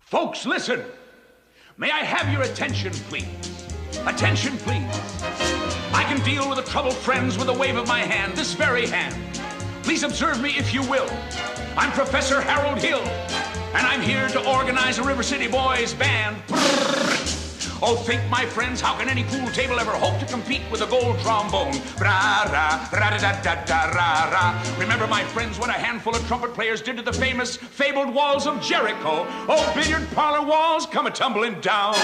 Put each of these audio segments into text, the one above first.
Folks, listen. May I have your attention, please? Attention, please. I can deal with the troubled friends with a wave of my hand, this very hand. Please observe me if you will. I'm Professor Harold Hill, and I'm here to organize a River City Boys band. Oh, think, my friends, how can any pool table ever hope to compete with a gold trombone? Ra-ra-ra-da-da-da-ra-ra. Remember, my friends, what a handful of trumpet players did to the famous, fabled walls of Jericho. Oh, billiard parlor walls come a-tumbling down.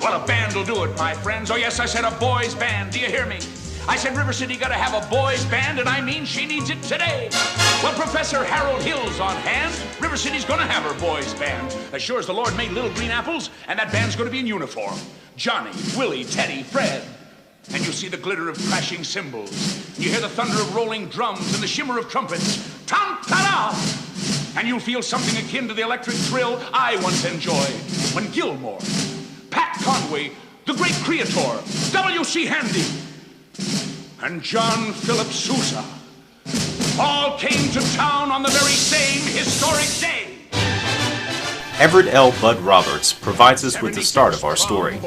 Well, a band will do it, my friends. Oh, yes, I said a boys' band. Do you hear me? I said River City gotta have a boys' band, and I mean she needs it today. Well, Professor Harold Hill's on hand. River City's gonna have her boys' band. As sure as the Lord made little green apples, and that band's gonna be in uniform. Johnny, Willie, Teddy, Fred. And you'll see the glitter of crashing cymbals. You hear the thunder of rolling drums and the shimmer of trumpets. Tam-ta-da! And you'll feel something akin to the electric thrill I once enjoyed when Gilmore, Pat Conway, the great Creator, W.C. Handy, and John Philip Sousa all came to town on the very same historic day. Everett L. Bud Roberts provides us with the start of our story.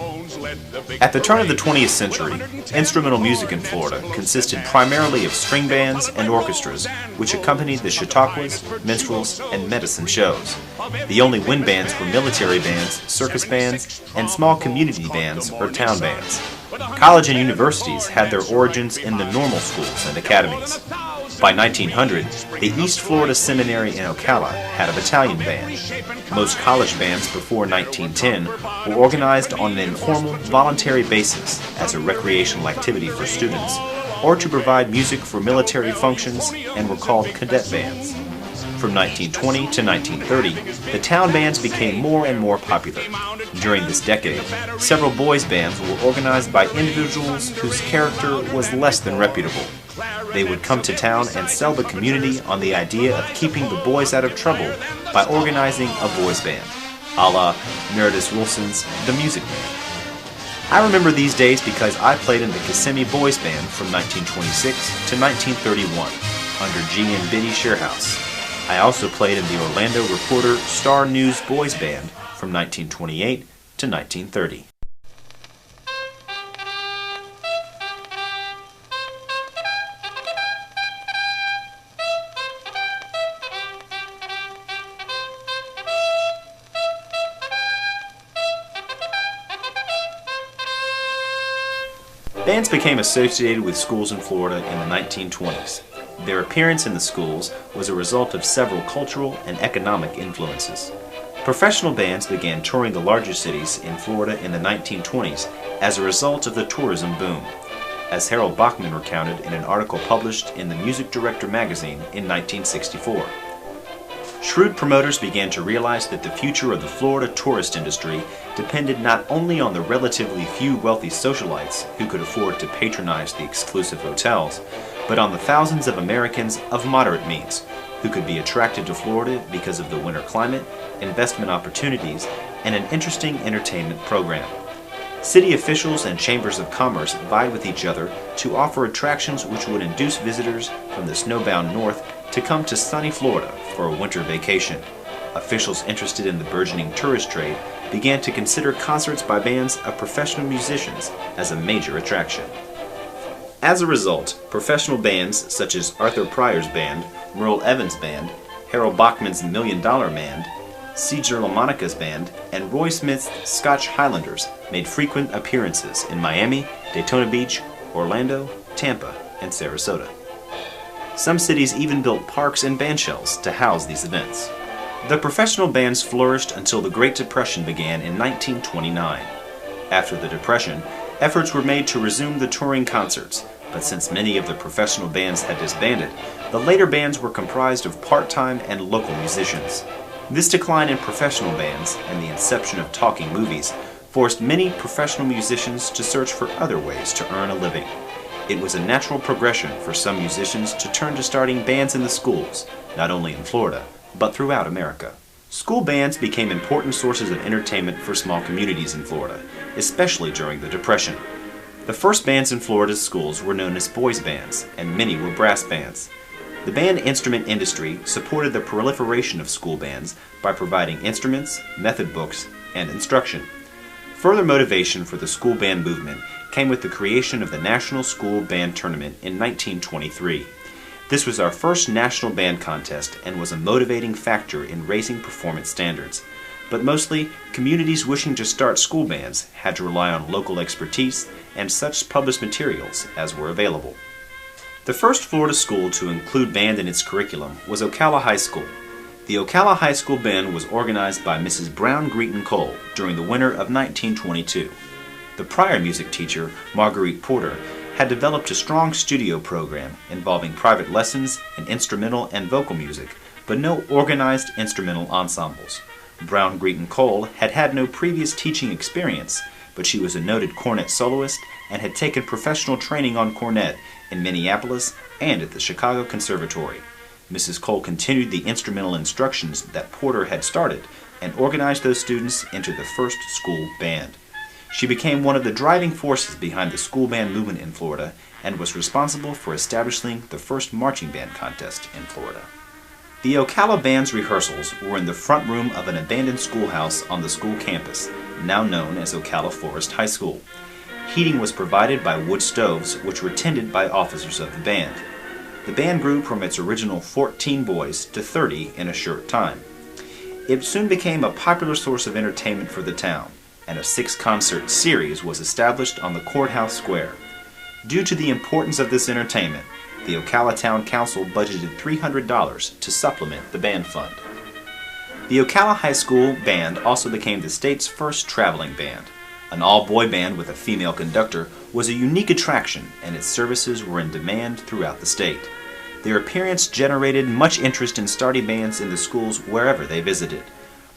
At the turn of the 20th century, instrumental music in Florida consisted primarily of string bands and orchestras, which accompanied the Chautauquas, minstrels, and medicine shows. The only wind bands were military bands, circus bands, and small community bands or town bands. College and universities had their origins in the normal schools and academies. By 1900, the East Florida Seminary in Ocala had a battalion band. Most college bands before 1910 were organized on an informal, voluntary basis as a recreational activity for students, or to provide music for military functions, and were called cadet bands. From 1920 to 1930, the town bands became more and more popular. During this decade, several boys' bands were organized by individuals whose character was less than reputable. They would come to town and sell the community on the idea of keeping the boys out of trouble by organizing a boys' band, a la Meredith Wilson's The Music Man. I remember these days because I played in the Kissimmee Boys Band from 1926 to 1931 under G.M. Biddy Sharehouse. I also played in the Orlando Reporter Star News Boys Band from 1928 to 1930. Bands became associated with schools in Florida in the 1920s. Their appearance in the schools was a result of several cultural and economic influences. Professional bands began touring the larger cities in Florida in the 1920s as a result of the tourism boom, as Harold Bachman recounted in an article published in the Music Director magazine in 1964. Shrewd promoters began to realize that the future of the Florida tourist industry depended not only on the relatively few wealthy socialites who could afford to patronize the exclusive hotels, but on the thousands of Americans of moderate means who could be attracted to Florida because of the winter climate, investment opportunities, and an interesting entertainment program. City officials and chambers of commerce vied with each other to offer attractions which would induce visitors from the snowbound north to come to sunny Florida for a winter vacation. Officials interested in the burgeoning tourist trade began to consider concerts by bands of professional musicians as a major attraction. As a result, professional bands such as Arthur Pryor's band, Merle Evans' band, Harold Bachman's $1 Million Band, Caesar LaMonica's band, and Roy Smith's Scotch Highlanders made frequent appearances in Miami, Daytona Beach, Orlando, Tampa, and Sarasota. Some cities even built parks and bandshells to house these events. The professional bands flourished until the Great Depression began in 1929. After the Depression, efforts were made to resume the touring concerts, but since many of the professional bands had disbanded, the later bands were comprised of part-time and local musicians. This decline in professional bands and the inception of talking movies forced many professional musicians to search for other ways to earn a living. It was a natural progression for some musicians to turn to starting bands in the schools, not only in Florida, but throughout America. School bands became important sources of entertainment for small communities in Florida, especially during the Depression. The first bands in Florida's schools were known as boys' bands, and many were brass bands. The band instrument industry supported the proliferation of school bands by providing instruments, method books, and instruction. Further motivation for the school band movement came with the creation of the National School Band Tournament in 1923. This was our first national band contest and was a motivating factor in raising performance standards. But mostly, communities wishing to start school bands had to rely on local expertise and such published materials as were available. The first Florida school to include band in its curriculum was Ocala High School. The Ocala High School Band was organized by Mrs. Brown Greeton Cole during the winter of 1922. The prior music teacher, Marguerite Porter, had developed a strong studio program involving private lessons in instrumental and vocal music, but no organized instrumental ensembles. Brown Greeton Cole had had no previous teaching experience, but she was a noted cornet soloist and had taken professional training on cornet in Minneapolis and at the Chicago Conservatory. Mrs. Cole continued the instrumental instructions that Porter had started and organized those students into the first school band. She became one of the driving forces behind the school band movement in Florida and was responsible for establishing the first marching band contest in Florida. The Ocala Band's rehearsals were in the front room of an abandoned schoolhouse on the school campus, now known as Ocala Forest High School. Heating was provided by wood stoves, which were tended by officers of the band. The band grew from its original 14 boys to 30 in a short time. It soon became a popular source of entertainment for the town, and a 6-concert series was established on the courthouse square. Due to the importance of this entertainment, the Ocala Town Council budgeted $300 to supplement the band fund. The Ocala High School Band also became the state's first traveling band. An all-boy band with a female conductor was a unique attraction, and its services were in demand throughout the state. Their appearance generated much interest in starting bands in the schools wherever they visited.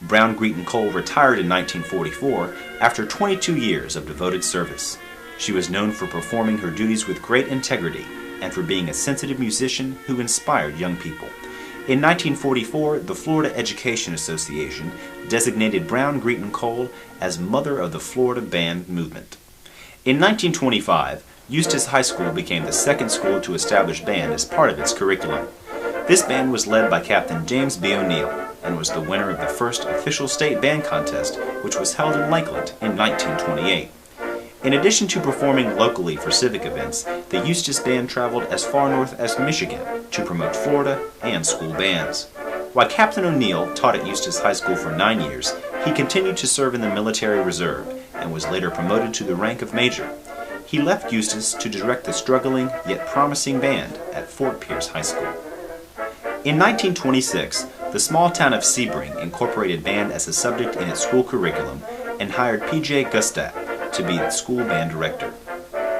Brown Greeton Cole retired in 1944 after 22 years of devoted service. She was known for performing her duties with great integrity and for being a sensitive musician who inspired young people. In 1944, the Florida Education Association designated Brown Greeton Cole as Mother of the Florida Band Movement. In 1925, Eustis High School became the second school to establish band as part of its curriculum. This band was led by Captain James B. O'Neill and was the winner of the first official state band contest, which was held in Lakeland in 1928. In addition to performing locally for civic events, the Eustis Band traveled as far north as Michigan to promote Florida and school bands. While Captain O'Neill taught at Eustis High School for 9 years, he continued to serve in the military reserve and was later promoted to the rank of major. He left Eustis to direct the struggling yet promising band at Fort Pierce High School. In 1926, the small town of Sebring incorporated band as a subject in its school curriculum and hired P.J. Gustat to be the school band director.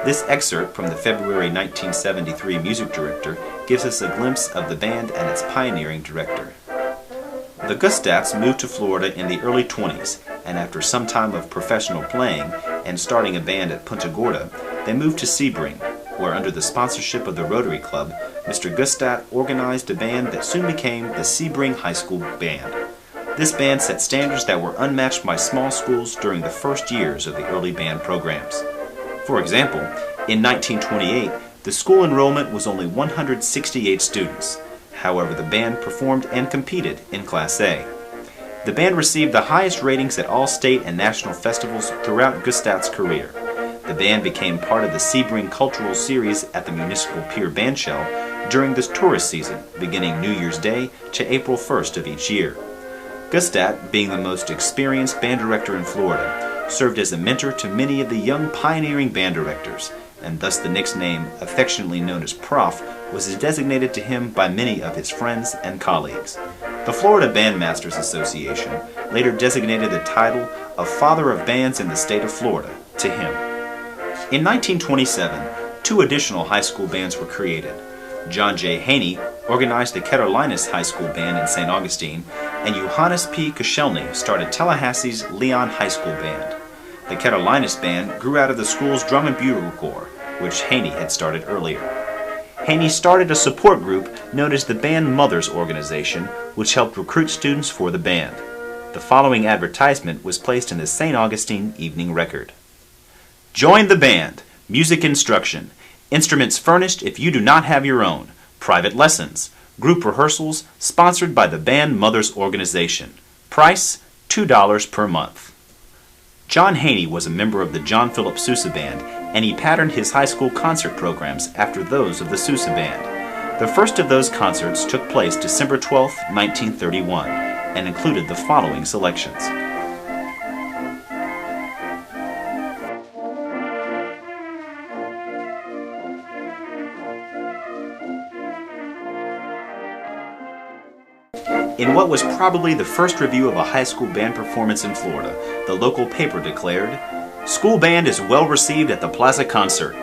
This excerpt from the February 1973 music director gives us a glimpse of the band and its pioneering director. The Gustats moved to Florida in the early 20s, and after some time of professional playing and starting a band at Punta Gorda, they moved to Sebring, where under the sponsorship of the Rotary Club, Mr. Gustat organized a band that soon became the Sebring High School Band. This band set standards that were unmatched by small schools during the first years of the early band programs. For example, in 1928, the school enrollment was only 168 students. However, the band performed and competed in Class A. The band received the highest ratings at all state and national festivals throughout Gustat's career. The band became part of the Sebring Cultural Series at the Municipal Pier Bandshell during the tourist season, beginning New Year's Day to April 1st of each year. Gustat, being the most experienced band director in Florida, served as a mentor to many of the young pioneering band directors, and thus the nickname, affectionately known as Prof, was designated to him by many of his friends and colleagues. The Florida Bandmasters Association later designated the title of Father of Bands in the state of Florida to him. In 1927, 2 additional high school bands were created. John J. Haney organized the Carolinas High School Band in St. Augustine, and Johannes P. Koscielny started Tallahassee's Leon High School Band. The Carolinas Band grew out of the school's drum and bugle corps, which Haney had started earlier. Haney started a support group known as the Band Mothers Organization, which helped recruit students for the band. The following advertisement was placed in the St. Augustine Evening Record. Join the band. Music instruction. Instruments furnished if you do not have your own. Private lessons. Group rehearsals sponsored by the Band Mothers Organization. Price, $2 per month. John Haney was a member of the John Philip Sousa Band, and he patterned his high school concert programs after those of the Sousa Band. The first of those concerts took place December 12, 1931, and included the following selections. In what was probably the first review of a high school band performance in Florida, the local paper declared, "School band is well received at the Plaza Concert.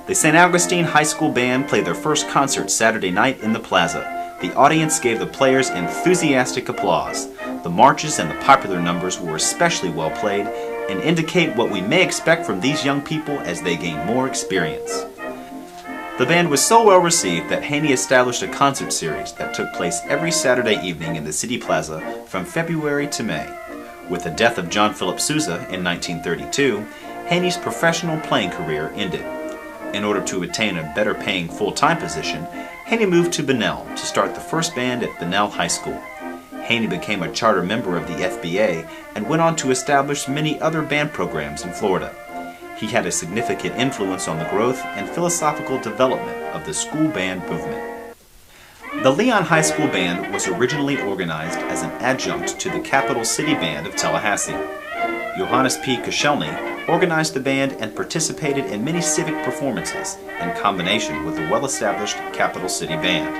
The St. Augustine High School Band played their first concert Saturday night in the Plaza. The audience gave the players enthusiastic applause. The marches and the popular numbers were especially well played and indicate what we may expect from these young people as they gain more experience." The band was so well received that Haney established a concert series that took place every Saturday evening in the City Plaza from February to May. With the death of John Philip Sousa in 1932, Haney's professional playing career ended. In order to attain a better paying full-time position, Haney moved to Bunnell to start the first band at Bunnell High School. Haney became a charter member of the FBA and went on to establish many other band programs in Florida. He had a significant influence on the growth and philosophical development of the school band movement. The Leon High School Band was originally organized as an adjunct to the Capital City Band of Tallahassee. Johannes P. Koscielny organized the band and participated in many civic performances in combination with the well-established Capital City Band.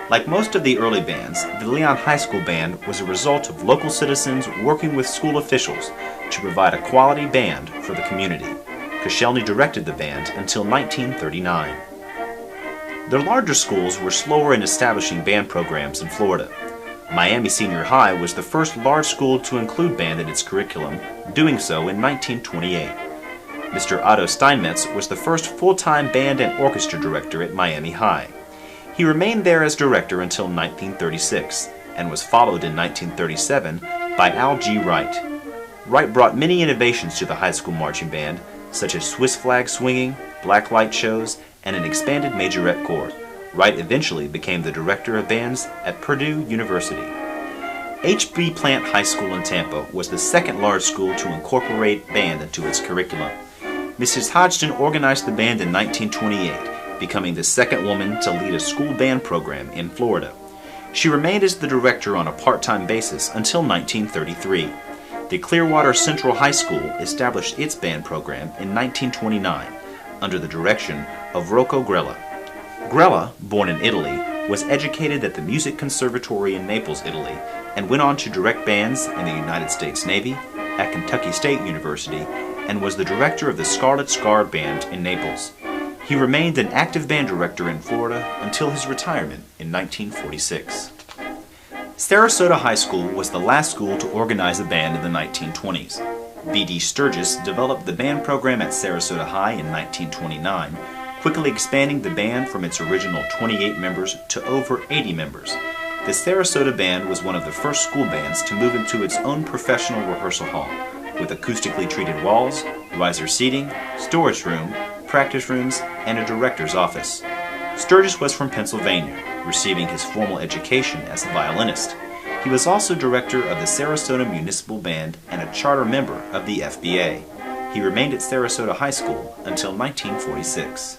Like most of the early bands, the Leon High School Band was a result of local citizens working with school officials to provide a quality band for the community. Koscielny directed the band until 1939. The larger schools were slower in establishing band programs in Florida. Miami Senior High was the first large school to include band in its curriculum, doing so in 1928. Mr. Otto Steinmetz was the first full-time band and orchestra director at Miami High. He remained there as director until 1936, and was followed in 1937 by Al G. Wright. Wright brought many innovations to the high school marching band, such as Swiss flag swinging, black light shows, and an expanded majorette corps. Wright eventually became the director of bands at Purdue University. H.B. Plant High School in Tampa was the second large school to incorporate band into its curriculum. Mrs. Hodgson organized the band in 1928, becoming the second woman to lead a school band program in Florida. She remained as the director on a part-time basis until 1933. The Clearwater Central High School established its band program in 1929 under the direction of Rocco Grella. Grella, born in Italy, was educated at the Music Conservatory in Naples, Italy, and went on to direct bands in the United States Navy, at Kentucky State University, and was the director of the Scarlet Scar Band in Naples. He remained an active band director in Florida until his retirement in 1946. Sarasota High School was the last school to organize a band in the 1920s. B.D. Sturgis developed the band program at Sarasota High in 1929, quickly expanding the band from its original 28 members to over 80 members. The Sarasota Band was one of the first school bands to move into its own professional rehearsal hall, with acoustically treated walls, riser seating, storage room, practice rooms, and a director's office. Sturgis was from Pennsylvania, receiving his formal education as a violinist. He was also director of the Sarasota Municipal Band and a charter member of the FBA. He remained at Sarasota High School until 1946.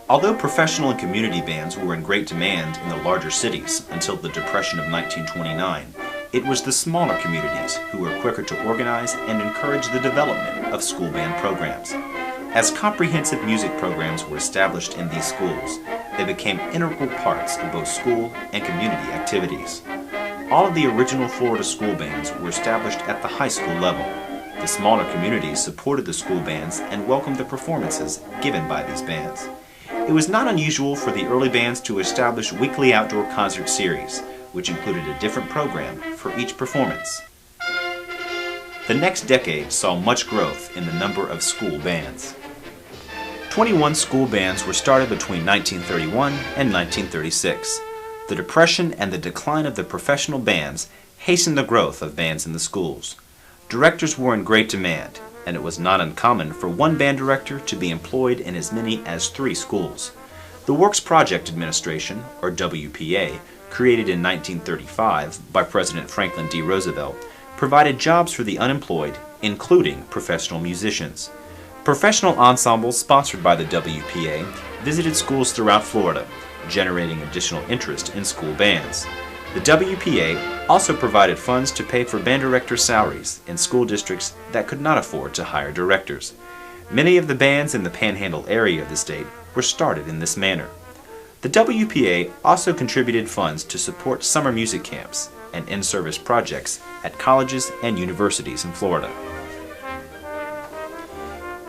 Although professional and community bands were in great demand in the larger cities until the Depression of 1929, it was the smaller communities who were quicker to organize and encourage the development of school band programs. As comprehensive music programs were established in these schools, they became integral parts of both school and community activities. All of the original Florida school bands were established at the high school level. The smaller communities supported the school bands and welcomed the performances given by these bands. It was not unusual for the early bands to establish weekly outdoor concert series, which included a different program for each performance. The next decade saw much growth in the number of school bands. 21 school bands were started between 1931 and 1936. The Depression and the decline of the professional bands hastened the growth of bands in the schools. Directors were in great demand, and it was not uncommon for one band director to be employed in as many as 3 schools. The Works Project Administration, or WPA, created in 1935 by President Franklin D. Roosevelt, provided jobs for the unemployed, including professional musicians. Professional ensembles sponsored by the WPA visited schools throughout Florida, generating additional interest in school bands. The WPA also provided funds to pay for band director salaries in school districts that could not afford to hire directors. Many of the bands in the Panhandle area of the state were started in this manner. The WPA also contributed funds to support summer music camps and in-service projects at colleges and universities in Florida.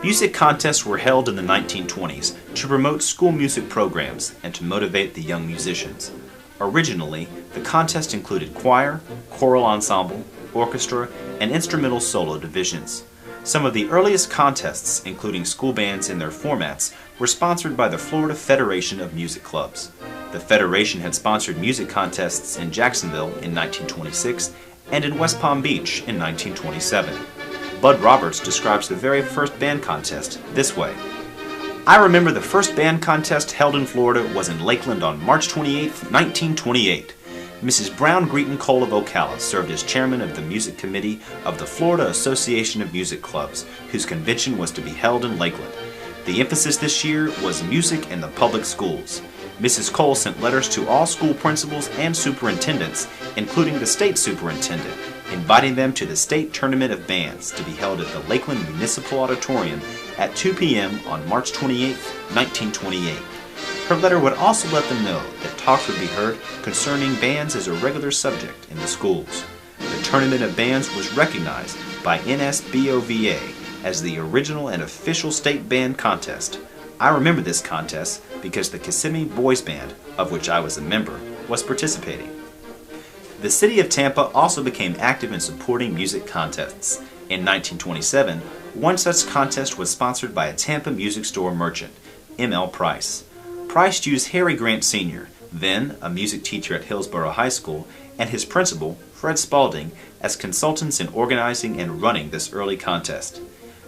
Music contests were held in the 1920s to promote school music programs and to motivate the young musicians. Originally, the contest included choir, choral ensemble, orchestra, and instrumental solo divisions. Some of the earliest contests, including school bands in their formats, were sponsored by the Florida Federation of Music Clubs. The Federation had sponsored music contests in Jacksonville in 1926 and in West Palm Beach in 1927. Bud Roberts describes the very first band contest this way. "I remember the first band contest held in Florida was in Lakeland on March 28, 1928. Mrs. Brown Greeton Cole of Ocala served as chairman of the music committee of the Florida Association of Music Clubs, whose convention was to be held in Lakeland. The emphasis this year was music in the public schools. Mrs. Cole sent letters to all school principals and superintendents, including the state superintendent, inviting them to the state tournament of bands to be held at the Lakeland Municipal Auditorium at 2 p.m. on March 28, 1928. Her letter would also let them know that talks would be heard concerning bands as a regular subject in the schools. The Tournament of Bands was recognized by NSBOVA as the original and official state band contest. I remember this contest because the Kissimmee Boys Band, of which I was a member, was participating." The city of Tampa also became active in supporting music contests. In 1927, one such contest was sponsored by a Tampa music store merchant, M.L. Price. Price used Harry Grant Sr., then a music teacher at Hillsborough High School, and his principal, Fred Spalding, as consultants in organizing and running this early contest.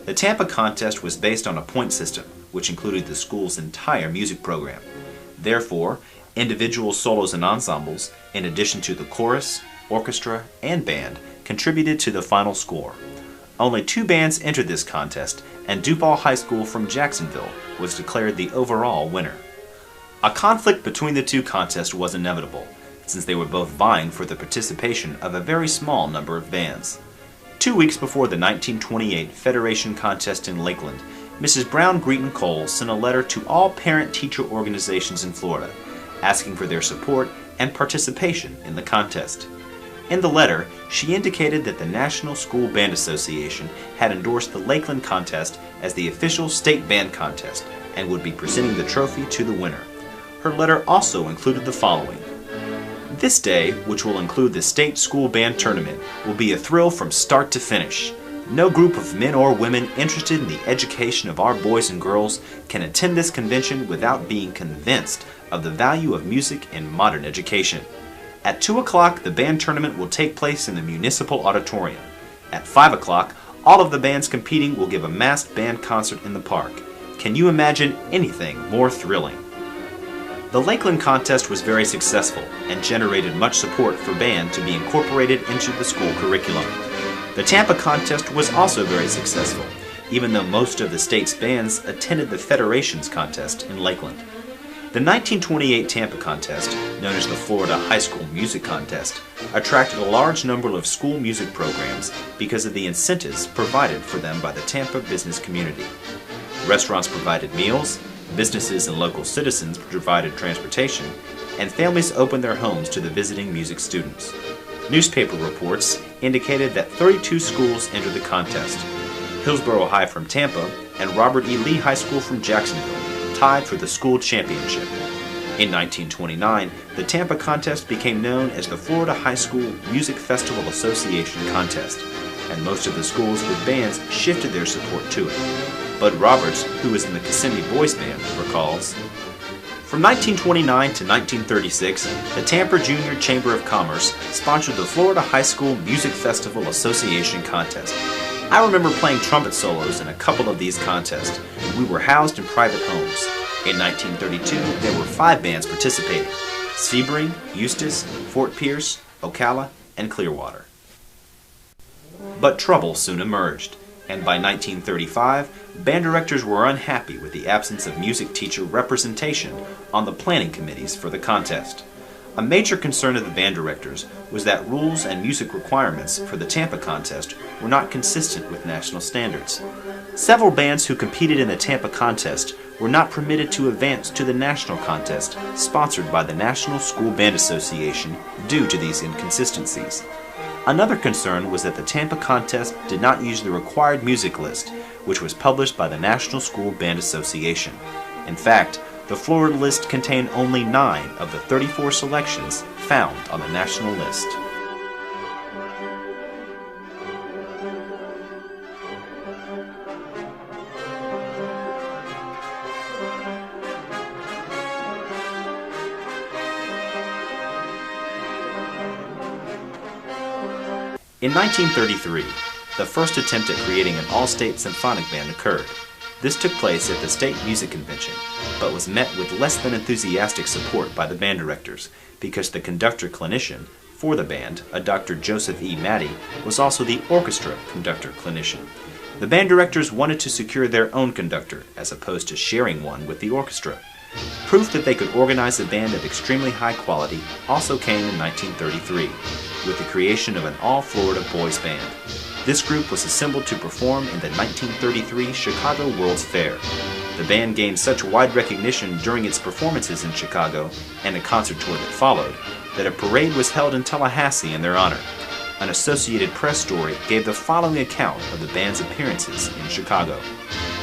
The Tampa contest was based on a point system, which included the school's entire music program. Therefore, individual solos and ensembles, in addition to the chorus, orchestra, and band, contributed to the final score. Only 2 bands entered this contest, and DuPaul High School from Jacksonville was declared the overall winner. A conflict between the 2 contests was inevitable, since they were both vying for the participation of a very small number of bands. 2 weeks before the 1928 Federation contest in Lakeland, Mrs. Brown Greeton Cole sent a letter to all parent-teacher organizations in Florida, asking for their support and participation in the contest. In the letter, she indicated that the National School Band Association had endorsed the Lakeland contest as the official state band contest and would be presenting the trophy to the winner. Her letter also included the following: "This day, which will include the state school band tournament, will be a thrill from start to finish. No group of men or women interested in the education of our boys and girls can attend this convention without being convinced of the value of music in modern education. At 2 o'clock, the band tournament will take place in the Municipal Auditorium. At 5 o'clock, all of the bands competing will give a massed band concert in the park. Can you imagine anything more thrilling?" The Lakeland contest was very successful and generated much support for band to be incorporated into the school curriculum. The Tampa contest was also very successful, even though most of the state's bands attended the Federation's contest in Lakeland. The 1928 Tampa contest, known as the Florida High School Music Contest, attracted a large number of school music programs because of the incentives provided for them by the Tampa business community. Restaurants provided meals, businesses and local citizens provided transportation, and families opened their homes to the visiting music students. Newspaper reports indicated that 32 schools entered the contest. Hillsborough High from Tampa and Robert E. Lee High School from Jacksonville tied for the school championship. In 1929, the Tampa contest became known as the Florida High School Music Festival Association Contest, and most of the schools with bands shifted their support to it. Bud Roberts, who was in the Kissimmee Boys Band, recalls, "From 1929 to 1936, the Tampa Junior Chamber of Commerce sponsored the Florida High School Music Festival Association Contest. I remember playing trumpet solos in a couple of these contests. We were housed in private homes. In 1932, there were 5 bands participating. Sebring, Eustis, Fort Pierce, Ocala, and Clearwater. But trouble soon emerged, and by 1935, band directors were unhappy with the absence of music teacher representation on the planning committees for the contest. A major concern of the band directors was that rules and music requirements for the Tampa contest were not consistent with national standards. Several bands who competed in the Tampa contest were not permitted to advance to the national contest sponsored by the National School Band Association due to these inconsistencies. Another concern was that the Tampa contest did not use the required music list, which was published by the National School Band Association. In fact, the Florida list contained only 9 of the 34 selections found on the national list. In 1933, the first attempt at creating an all-state symphonic band occurred. This took place at the State Music Convention, but was met with less than enthusiastic support by the band directors, because the conductor-clinician for the band, a Dr. Joseph E. Matty, was also the orchestra conductor-clinician. The band directors wanted to secure their own conductor, as opposed to sharing one with the orchestra. Proof that they could organize a band of extremely high quality also came in 1933, with the creation of an all-Florida boys band. This group was assembled to perform in the 1933 Chicago World's Fair. The band gained such wide recognition during its performances in Chicago and a concert tour that followed, that a parade was held in Tallahassee in their honor. An Associated Press story gave the following account of the band's appearances in Chicago.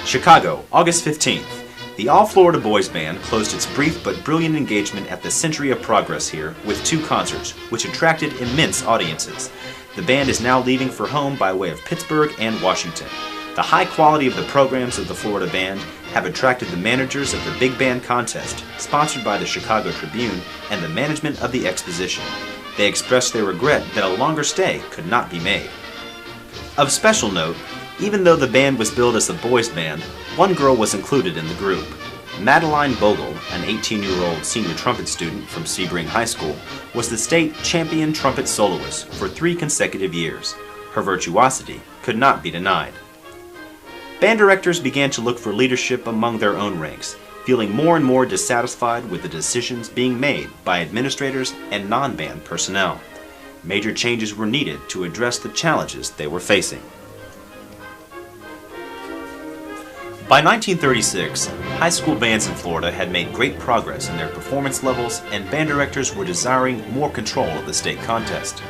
Chicago, August 15th. The All-Florida Boys Band closed its brief but brilliant engagement at the Century of Progress here with 2 concerts, which attracted immense audiences. The band is now leaving for home by way of Pittsburgh and Washington. The high quality of the programs of the Florida Band have attracted the managers of the Big Band Contest, sponsored by the Chicago Tribune, and the management of the exposition. They expressed their regret that a longer stay could not be made. Of special note, even though the band was billed as a boys band, one girl was included in the group. Madeline Bogle, an 18-year-old senior trumpet student from Sebring High School, was the state champion trumpet soloist for 3 consecutive years. Her virtuosity could not be denied. Band directors began to look for leadership among their own ranks, feeling more and more dissatisfied with the decisions being made by administrators and non-band personnel. Major changes were needed to address the challenges they were facing. By 1936, high school bands in Florida had made great progress in their performance levels, and band directors were desiring more control of the state contest.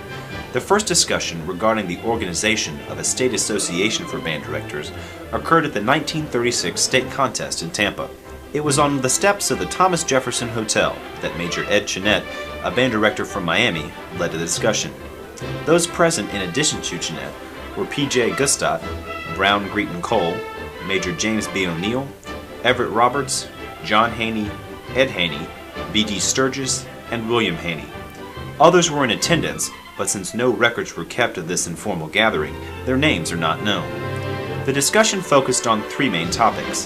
The first discussion regarding the organization of a state association for band directors occurred at the 1936 state contest in Tampa. It was on the steps of the Thomas Jefferson Hotel that Major Ed Chenette, a band director from Miami, led the discussion. Those present in addition to Chenette were P.J. Gustott, Brown Greeton Cole, Major James B. O'Neill, Everett Roberts, John Haney, Ed Haney, B.D. Sturgis, and William Haney. Others were in attendance, but since no records were kept of this informal gathering, their names are not known. The discussion focused on 3 main topics: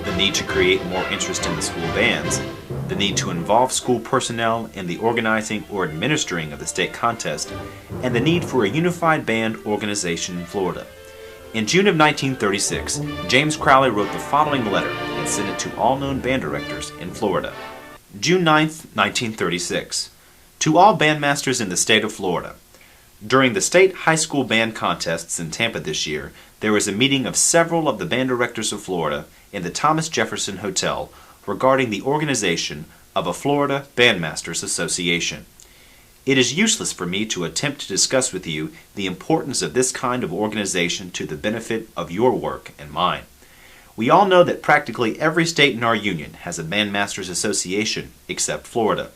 the need to create more interest in the school bands, the need to involve school personnel in the organizing or administering of the state contest, and the need for a unified band organization in Florida. In June of 1936, James Crowley wrote the following letter and sent it to all known band directors in Florida. June 9, 1936. To all bandmasters in the state of Florida. During the state high school band contests in Tampa this year, there was a meeting of several of the band directors of Florida in the Thomas Jefferson Hotel regarding the organization of a Florida Bandmasters Association. It is useless for me to attempt to discuss with you the importance of this kind of organization to the benefit of your work and mine. We all know that practically every state in our union has a Bandmasters Association except Florida.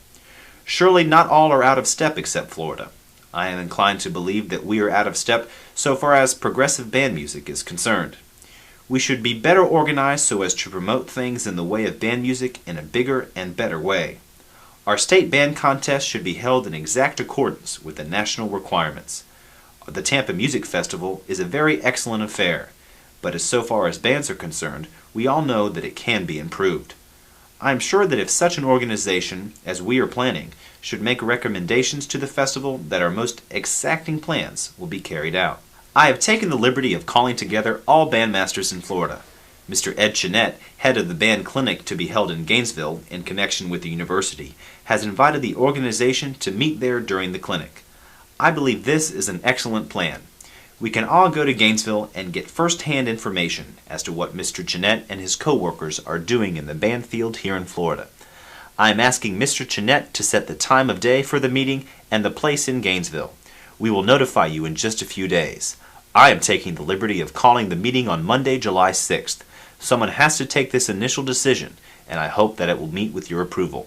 Surely not all are out of step except Florida. I am inclined to believe that we are out of step so far as progressive band music is concerned. We should be better organized so as to promote things in the way of band music in a bigger and better way. Our state band contest should be held in exact accordance with the national requirements. The Tampa Music Festival is a very excellent affair, but as so far as bands are concerned, we all know that it can be improved. I am sure that if such an organization as we are planning should make recommendations to the festival, that our most exacting plans will be carried out. I have taken the liberty of calling together all bandmasters in Florida. Mr. Ed Chenette, head of the band clinic to be held in Gainesville in connection with the university, has invited the organization to meet there during the clinic. I believe this is an excellent plan. We can all go to Gainesville and get first-hand information as to what Mr. Chenette and his co-workers are doing in the band field here in Florida. I am asking Mr. Chenette to set the time of day for the meeting and the place in Gainesville. We will notify you in just a few days. I am taking the liberty of calling the meeting on Monday, July 6th. Someone has to take this initial decision, and I hope that it will meet with your approval.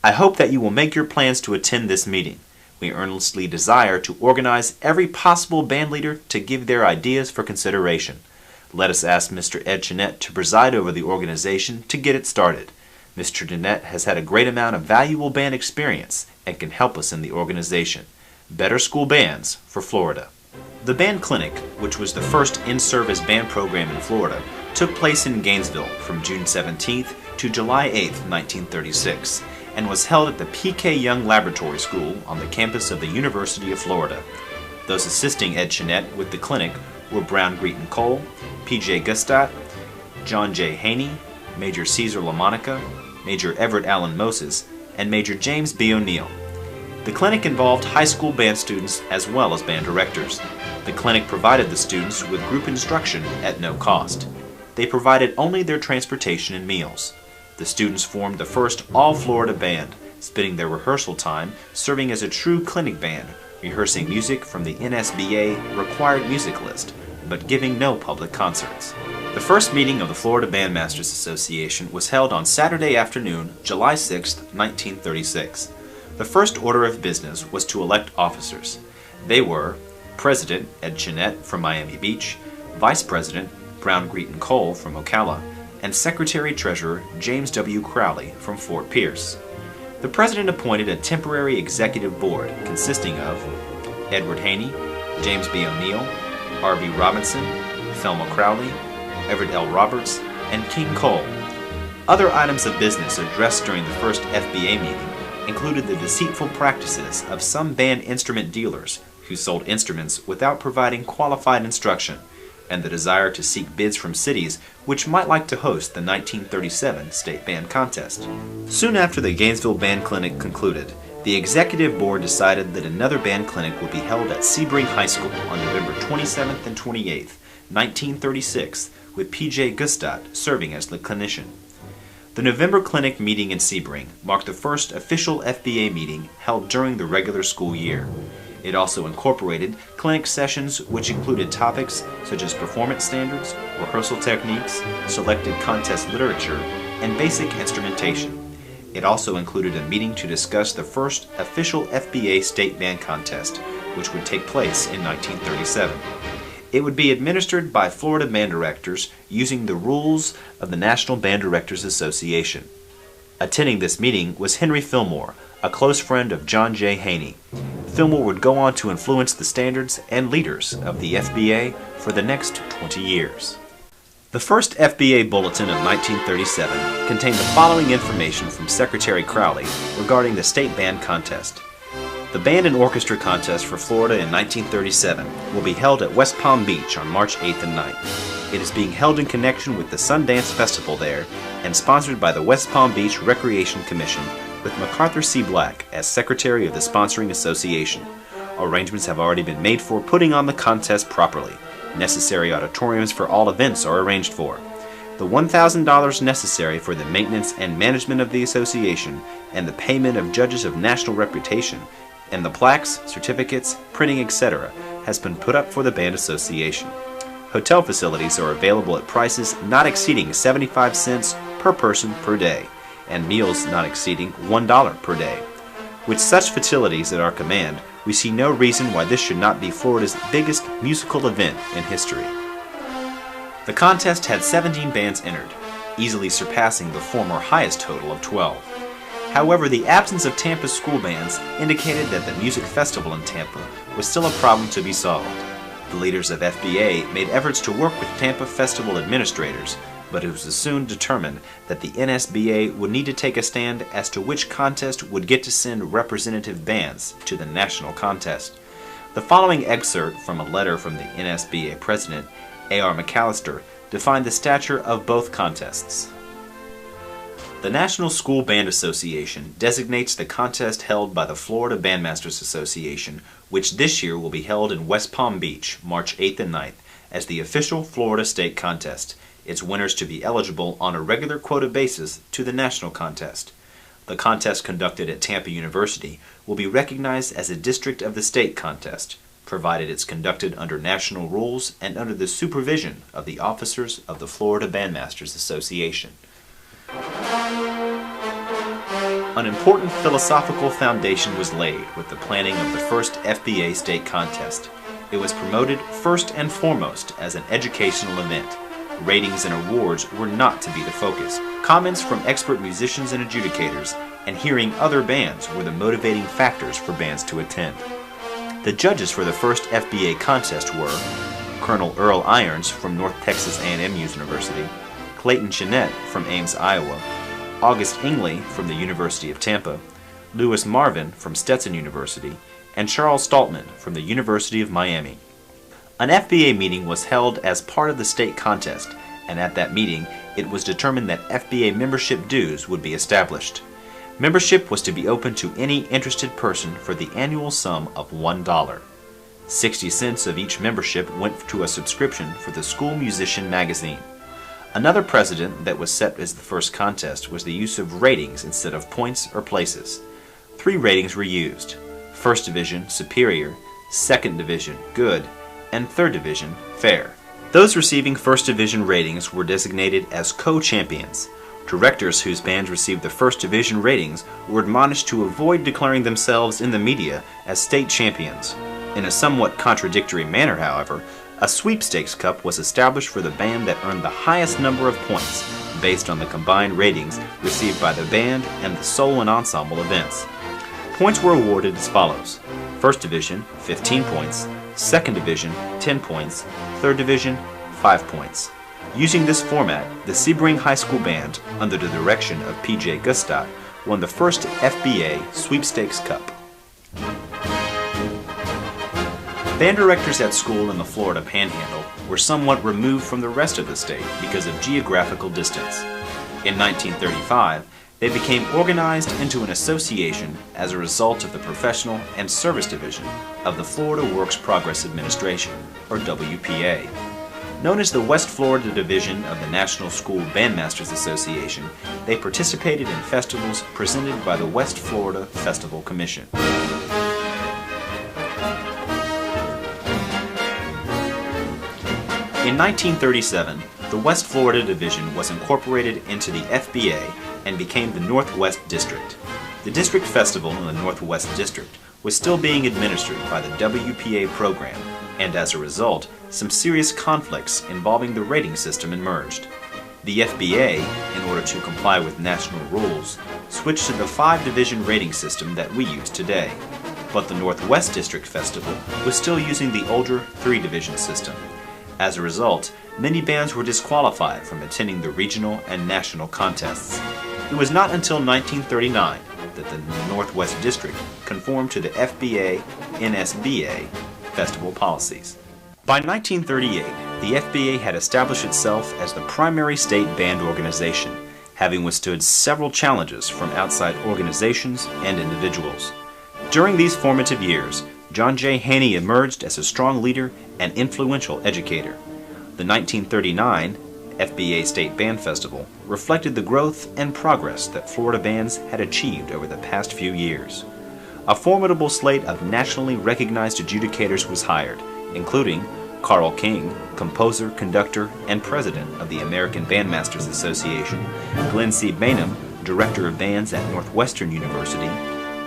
I hope that you will make your plans to attend this meeting. We earnestly desire to organize every possible band leader to give their ideas for consideration. Let us ask Mr. Ed Chenette to preside over the organization to get it started. Mr. Chenette has had a great amount of valuable band experience and can help us in the organization. Better school bands for Florida. The band clinic, which was the first in-service band program in Florida, took place in Gainesville from June 17th to July 8th, 1936, and was held at the P.K. Young Laboratory School on the campus of the University of Florida. Those assisting Ed Chenette with the clinic were Brown Greeton Cole, P.J. Gustott, John J. Haney, Major Caesar LaMonica, Major Everett Allen Moses, and Major James B. O'Neill. The clinic involved high school band students as well as band directors. The clinic provided the students with group instruction at no cost. They provided only their transportation and meals. The students formed the first all-Florida band, spending their rehearsal time serving as a true clinic band, rehearsing music from the NSBA required music list, but giving no public concerts. The first meeting of the Florida Bandmasters Association was held on Saturday afternoon, July 6, 1936. The first order of business was to elect officers. They were President Ed Chenette from Miami Beach, Vice President Brown Greeton Cole from Ocala, and Secretary-Treasurer James W. Crowley from Fort Pierce. The President appointed a temporary executive board consisting of Edward Haney, James B. O'Neill, R.V. Robinson, Thelma Crowley, Everett L. Roberts, and King Cole. Other items of business addressed during the first FBA meeting included the deceitful practices of some band instrument dealers who sold instruments without providing qualified instruction, and the desire to seek bids from cities which might like to host the 1937 State Band Contest. Soon after the Gainesville Band Clinic concluded, the Executive Board decided that another band clinic would be held at Sebring High School on November 27th and 28th, 1936, with P.J. Gustott serving as the clinician. The November clinic meeting in Sebring marked the first official FBA meeting held during the regular school year. It also incorporated clinic sessions which included topics such as performance standards, rehearsal techniques, selected contest literature, and basic instrumentation. It also included a meeting to discuss the first official FBA State Band Contest, which would take place in 1937. It would be administered by Florida band directors using the rules of the National Band Directors Association. Attending this meeting was Henry Fillmore, a close friend of John J. Haney. Fillmore would go on to influence the standards and leaders of the FBA for the next 20 years. The first FBA bulletin of 1937 contained the following information from Secretary Crowley regarding the State Band Contest. The Band and Orchestra Contest for Florida in 1937 will be held at West Palm Beach on March 8th and 9th. It is being held in connection with the Sundance Festival there and sponsored by the West Palm Beach Recreation Commission with MacArthur C. Black as Secretary of the sponsoring association. Arrangements have already been made for putting on the contest properly. Necessary auditoriums for all events are arranged for. The $1,000 necessary for the maintenance and management of the association and the payment of judges of national reputation and the plaques, certificates, printing, etc. has been put up for the band association. Hotel facilities are available at prices not exceeding 75 cents per person per day, and meals not exceeding $1 per day. With such facilities at our command, we see no reason why this should not be Florida's biggest musical event in history. The contest had 17 bands entered, easily surpassing the former highest total of 12. However, the absence of Tampa school bands indicated that the music festival in Tampa was still a problem to be solved. The leaders of FBA made efforts to work with Tampa festival administrators but it was soon determined that the NSBA would need to take a stand as to which contest would get to send representative bands to the national contest. The following excerpt from a letter from the NSBA president, A.R. McAllister, defined the stature of both contests. The National School Band Association designates the contest held by the Florida Bandmasters Association, which this year will be held in West Palm Beach, March 8th and 9th, as the official Florida State Contest, its winners to be eligible on a regular quota basis to the national contest. The contest conducted at Tampa University will be recognized as a district of the state contest, provided it's conducted under national rules and under the supervision of the officers of the Florida Bandmasters Association. An important philosophical foundation was laid with the planning of the first FBA state contest. It was promoted first and foremost as an educational event. Ratings and awards were not to be the focus. Comments from expert musicians and adjudicators, and hearing other bands were the motivating factors for bands to attend. The judges for the first FBA contest were Colonel Earl Irons from North Texas A&M University, Clayton Chenette from Ames, Iowa, August Ingley from the University of Tampa, Lewis Marvin from Stetson University, and Charles Staltman from the University of Miami. An FBA meeting was held as part of the state contest, and at that meeting it was determined that FBA membership dues would be established. Membership was to be open to any interested person for the annual sum of $1. 60 cents of each membership went to a subscription for the School Musician magazine. Another precedent that was set as the first contest was the use of ratings instead of points or places. 3 ratings were used: First Division, Superior; Second Division, Good; and Third Division, Fair. Those receiving First Division ratings were designated as co-champions. Directors whose bands received the First Division ratings were admonished to avoid declaring themselves in the media as state champions. In a somewhat contradictory manner, however, a sweepstakes cup was established for the band that earned the highest number of points, based on the combined ratings received by the band and the solo and ensemble events. Points were awarded as follows: First Division, 15 points; Second Division, 10 points; Third Division, 5 points. Using this format, the Sebring High School Band, under the direction of P.J. Gustat, won the first FBA Sweepstakes Cup. Band directors at school in the Florida Panhandle were somewhat removed from the rest of the state because of geographical distance. In 1935, they became organized into an association as a result of the Professional and Service Division of the Florida Works Progress Administration, or WPA. Known as the West Florida Division of the National School Bandmasters Association, they participated in festivals presented by the West Florida Festival Commission. In 1937, the West Florida Division was incorporated into the FBA and became the Northwest District. The district festival in the Northwest District was still being administered by the WPA program, and as a result, some serious conflicts involving the rating system emerged. The FBA, in order to comply with national rules, switched to the 5-division rating system that we use today. But the Northwest District Festival was still using the older 3-division system. As a result, many bands were disqualified from attending the regional and national contests. It was not until 1939 that the Northwest District conformed to the FBA-NSBA festival policies. By 1938, the FBA had established itself as the primary state band organization, having withstood several challenges from outside organizations and individuals. During these formative years, John J. Haney emerged as a strong leader and influential educator. The 1939 FBA State Band Festival reflected the growth and progress that Florida bands had achieved over the past few years. A formidable slate of nationally recognized adjudicators was hired, including Carl King, composer, conductor, and president of the American Bandmasters Association; Glenn C. Bainham, director of bands at Northwestern University;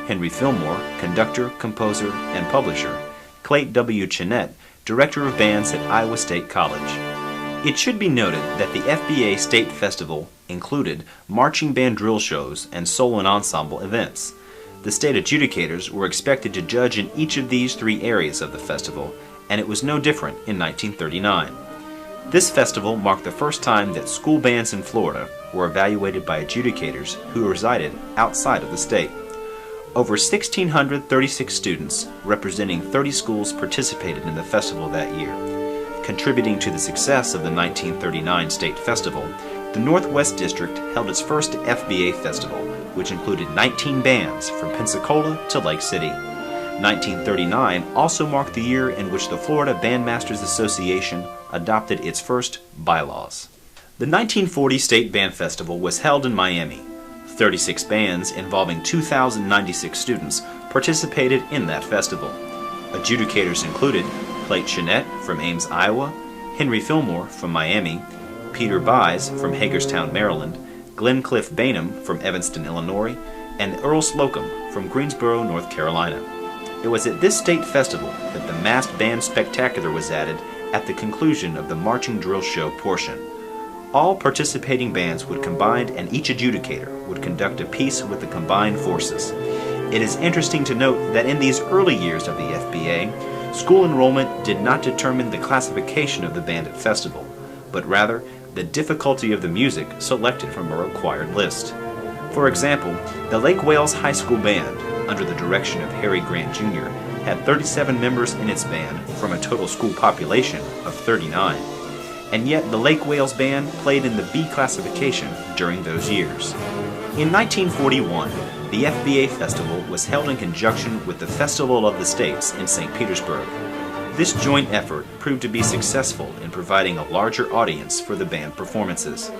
Henry Fillmore, conductor, composer, and publisher; Clayton W. Chenette, director of bands at Iowa State College. It should be noted that the FBA State Festival included marching band drill shows and solo and ensemble events. The state adjudicators were expected to judge in each of these 3 areas of the festival, and it was no different in 1939. This festival marked the first time that school bands in Florida were evaluated by adjudicators who resided outside of the state. Over 1,636 students representing 30 schools participated in the festival that year. Contributing to the success of the 1939 State Festival, the Northwest District held its first FBA festival, which included 19 bands from Pensacola to Lake City. 1939 also marked the year in which the Florida Bandmasters Association adopted its first bylaws. The 1940 State Band Festival was held in Miami. 36 bands involving 2,096 students participated in that festival. Adjudicators included Clayt Jeanette from Ames, Iowa, Henry Fillmore from Miami, Peter Buys from Hagerstown, Maryland, Glenn Cliff Bainham from Evanston, Illinois, and Earl Slocum from Greensboro, North Carolina. It was at this state festival that the masked band spectacular was added at the conclusion of the marching drill show portion. All participating bands would combine and each adjudicator would conduct a piece with the combined forces. It is interesting to note that in these early years of the FBA, school enrollment did not determine the classification of the band at festival, but rather the difficulty of the music selected from a required list. For example, the Lake Wales High School Band, under the direction of Harry Grant Jr., had 37 members in its band from a total school population of 39. And yet the Lake Wales Band played in the B classification during those years. In 1941, the FBA Festival was held in conjunction with the Festival of the States in St. Petersburg. This joint effort proved to be successful in providing a larger audience for the band performances.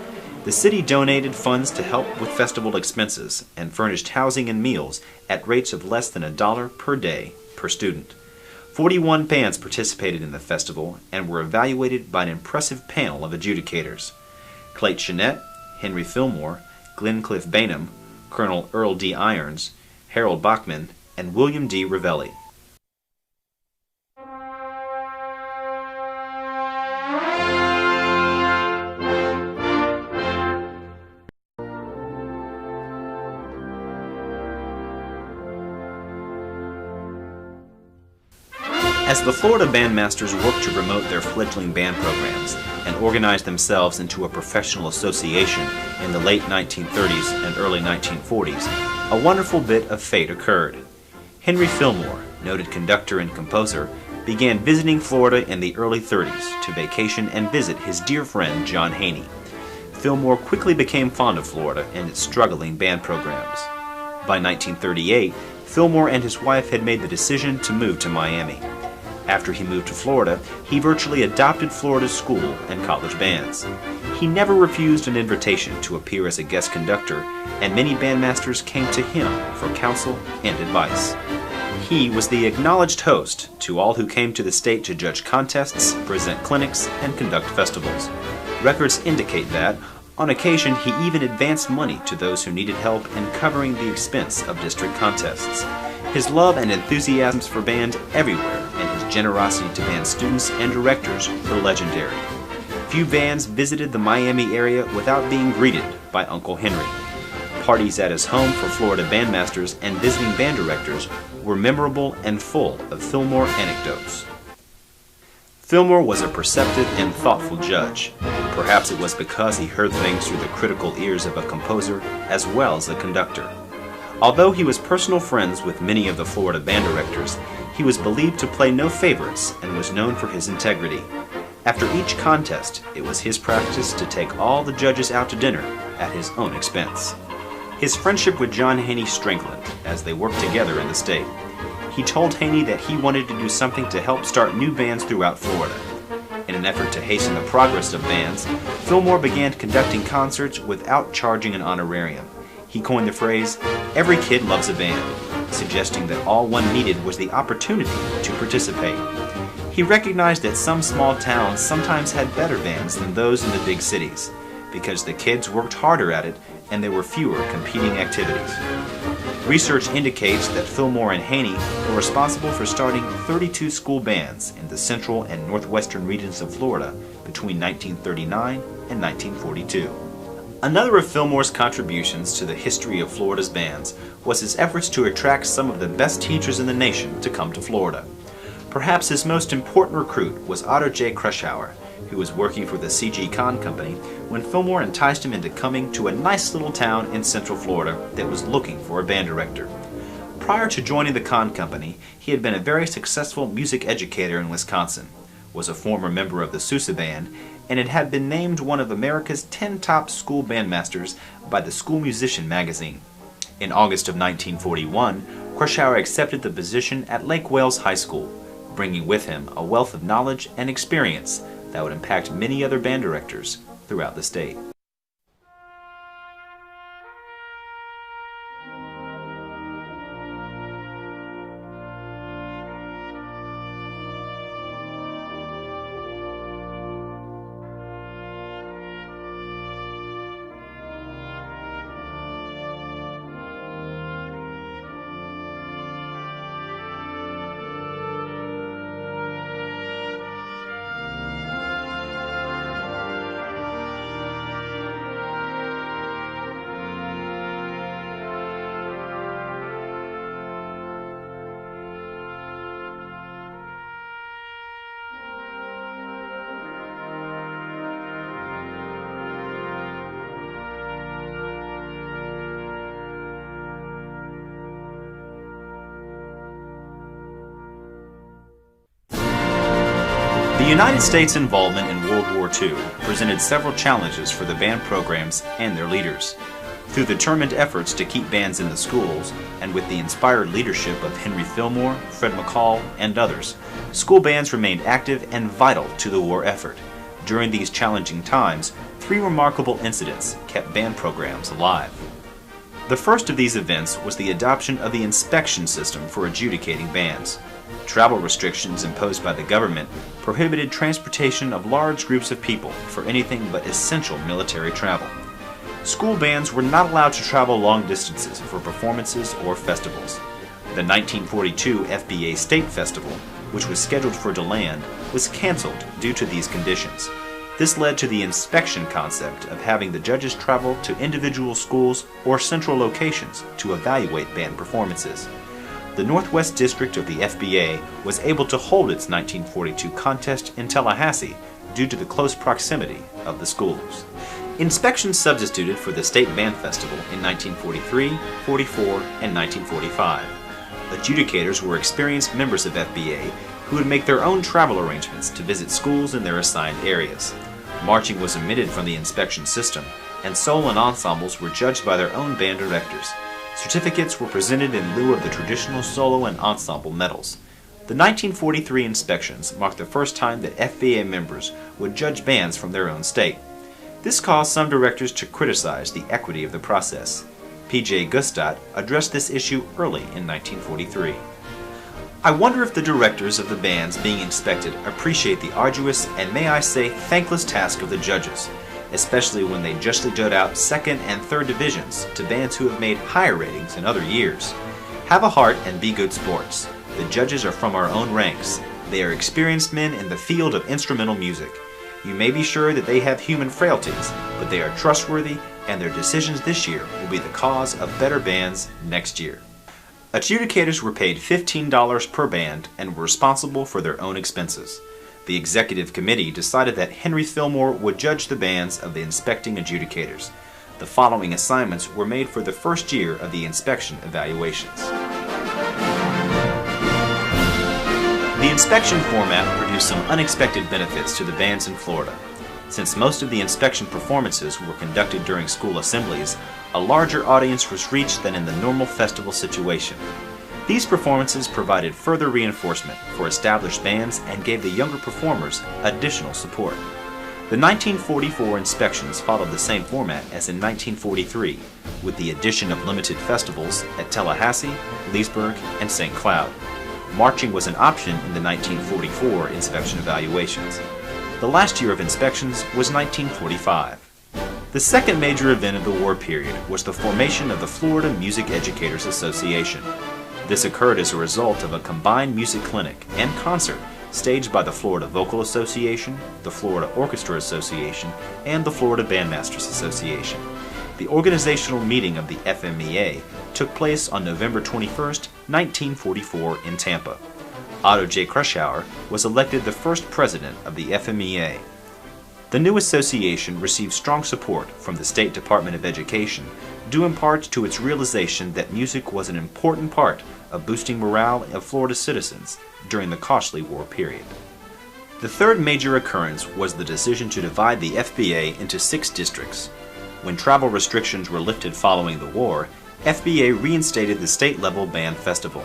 The city donated funds to help with festival expenses and furnished housing and meals at rates of less than $1 per day per student. 41 bands participated in the festival and were evaluated by an impressive panel of adjudicators. Clayt Jeanette, Henry Fillmore, Glenn Cliff Bainham, Colonel Earl D. Irons, Harold Bachman, and William D. Ravelli. As the Florida Bandmasters worked to promote their fledgling band programs and organize themselves into a professional association in the late 1930s and early 1940s, a wonderful bit of fate occurred. Henry Fillmore, noted conductor and composer, began visiting Florida in the early 30s to vacation and visit his dear friend John Haney. Fillmore quickly became fond of Florida and its struggling band programs. By 1938, Fillmore and his wife had made the decision to move to Miami. After he moved to Florida, he virtually adopted Florida's school and college bands. He never refused an invitation to appear as a guest conductor, and many bandmasters came to him for counsel and advice. He was the acknowledged host to all who came to the state to judge contests, present clinics, and conduct festivals. Records indicate that, on occasion, he even advanced money to those who needed help in covering the expense of district contests. His love and enthusiasms for band everywhere and his generosity to band students and directors were legendary. Few bands visited the Miami area without being greeted by Uncle Henry. Parties at his home for Florida bandmasters and visiting band directors were memorable and full of Fillmore anecdotes. Fillmore was a perceptive and thoughtful judge. Perhaps it was because he heard things through the critical ears of a composer as well as a conductor. Although he was personal friends with many of the Florida band directors, he was believed to play no favorites and was known for his integrity. After each contest, it was his practice to take all the judges out to dinner at his own expense. His friendship with John Haney strengthened as they worked together in the state. He told Haney that he wanted to do something to help start new bands throughout Florida. In an effort to hasten the progress of bands, Fillmore began conducting concerts without charging an honorarium. He coined the phrase, "Every kid loves a band," suggesting that all one needed was the opportunity to participate. He recognized that some small towns sometimes had better bands than those in the big cities, because the kids worked harder at it and there were fewer competing activities. Research indicates that Fillmore and Haney were responsible for starting 32 school bands in the central and northwestern regions of Florida between 1939 and 1942. Another of Fillmore's contributions to the history of Florida's bands was his efforts to attract some of the best teachers in the nation to come to Florida. Perhaps his most important recruit was Otto J. Krushauer, who was working for the C.G. Kahn Company, when Fillmore enticed him into coming to a nice little town in Central Florida that was looking for a band director. Prior to joining the Kahn Company, he had been a very successful music educator in Wisconsin, was a former member of the Sousa Band, and it had been named one of America's 10 top school bandmasters by the School Musician magazine. In August of 1941, Kraushaar accepted the position at Lake Wales High School, bringing with him a wealth of knowledge and experience that would impact many other band directors throughout the state. The United States' involvement in World War II presented several challenges for the band programs and their leaders. Through determined efforts to keep bands in the schools, and with the inspired leadership of Henry Fillmore, Fred McCall, and others, school bands remained active and vital to the war effort. During these challenging times, 3 remarkable incidents kept band programs alive. The first of these events was the adoption of the inspection system for adjudicating bands. Travel restrictions imposed by the government prohibited transportation of large groups of people for anything but essential military travel. School bands were not allowed to travel long distances for performances or festivals. The 1942 FBA State Festival, which was scheduled for DeLand, was canceled due to these conditions. This led to the inspection concept of having the judges travel to individual schools or central locations to evaluate band performances. The Northwest District of the FBA was able to hold its 1942 contest in Tallahassee due to the close proximity of the schools. Inspection substituted for the State Band Festival in 1943, 44, and 1945. Adjudicators were experienced members of FBA who would make their own travel arrangements to visit schools in their assigned areas. Marching was omitted from the inspection system, and solo and ensembles were judged by their own band directors. Certificates were presented in lieu of the traditional solo and ensemble medals. The 1943 inspections marked the first time that FBA members would judge bands from their own state. This caused some directors to criticize the equity of the process. P.J. Gustat addressed this issue early in 1943. I wonder if the directors of the bands being inspected appreciate the arduous and, may I say, thankless task of the judges, especially when they justly judge out second and third divisions to bands who have made higher ratings in other years. Have a heart and be good sports. The judges are from our own ranks. They are experienced men in the field of instrumental music. You may be sure that they have human frailties, but they are trustworthy, and their decisions this year will be the cause of better bands next year. Adjudicators were paid $15 per band and were responsible for their own expenses. The executive committee decided that Henry Fillmore would judge the bands of the inspecting adjudicators. The following assignments were made for the first year of the inspection evaluations. The inspection format produced some unexpected benefits to the bands in Florida. Since most of the inspection performances were conducted during school assemblies, a larger audience was reached than in the normal festival situation. These performances provided further reinforcement for established bands and gave the younger performers additional support. The 1944 inspections followed the same format as in 1943, with the addition of limited festivals at Tallahassee, Leesburg, and St. Cloud. Marching was an option in the 1944 inspection evaluations. The last year of inspections was 1945. The second major event of the war period was the formation of the Florida Music Educators Association. This occurred as a result of a combined music clinic and concert staged by the Florida Vocal Association, the Florida Orchestra Association, and the Florida Bandmasters Association. The organizational meeting of the FMEA took place on November 21, 1944 in Tampa. Otto J. Kraushaar was elected the first president of the FMEA. The new association received strong support from the State Department of Education, due in part to its realization that music was an important part of boosting morale of Florida citizens during the costly war period. The third major occurrence was the decision to divide the FBA into 6 districts. When travel restrictions were lifted following the war, FBA reinstated the state-level band festival.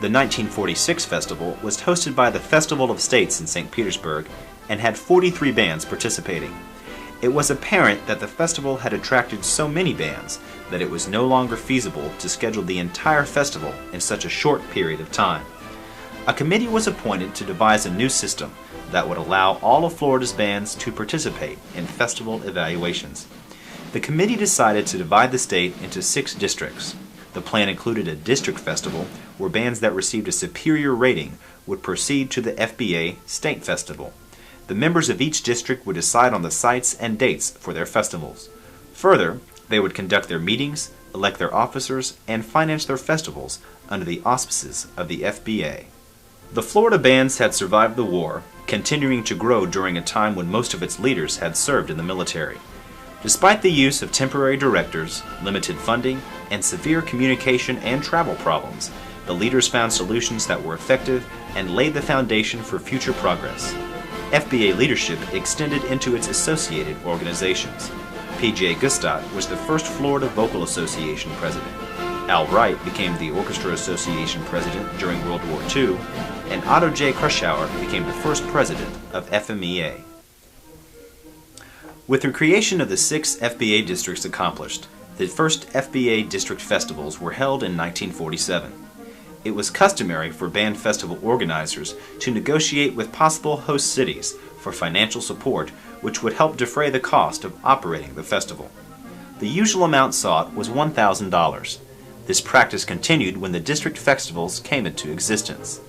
The 1946 festival was hosted by the Festival of States in St. Petersburg and had 43 bands participating. It was apparent that the festival had attracted so many bands that it was no longer feasible to schedule the entire festival in such a short period of time. A committee was appointed to devise a new system that would allow all of Florida's bands to participate in festival evaluations. The committee decided to divide the state into 6 districts. The plan included a district festival where bands that received a superior rating would proceed to the FBA State Festival. The members of each district would decide on the sites and dates for their festivals. Further, they would conduct their meetings, elect their officers, and finance their festivals under the auspices of the FBA. The Florida bands had survived the war, continuing to grow during a time when most of its leaders had served in the military. Despite the use of temporary directors, limited funding, and severe communication and travel problems, the leaders found solutions that were effective and laid the foundation for future progress. FBA leadership extended into its associated organizations. P.J. Gustat was the first Florida Vocal Association president. Al Wright became the Orchestra Association president during World War II, and Otto J. Krushauer became the first president of FMEA. With the creation of the 6 FBA districts accomplished, the first FBA district festivals were held in 1947. It was customary for band festival organizers to negotiate with possible host cities for financial support which would help defray the cost of operating the festival. The usual amount sought was $1,000. This practice continued when the district festivals came into existence.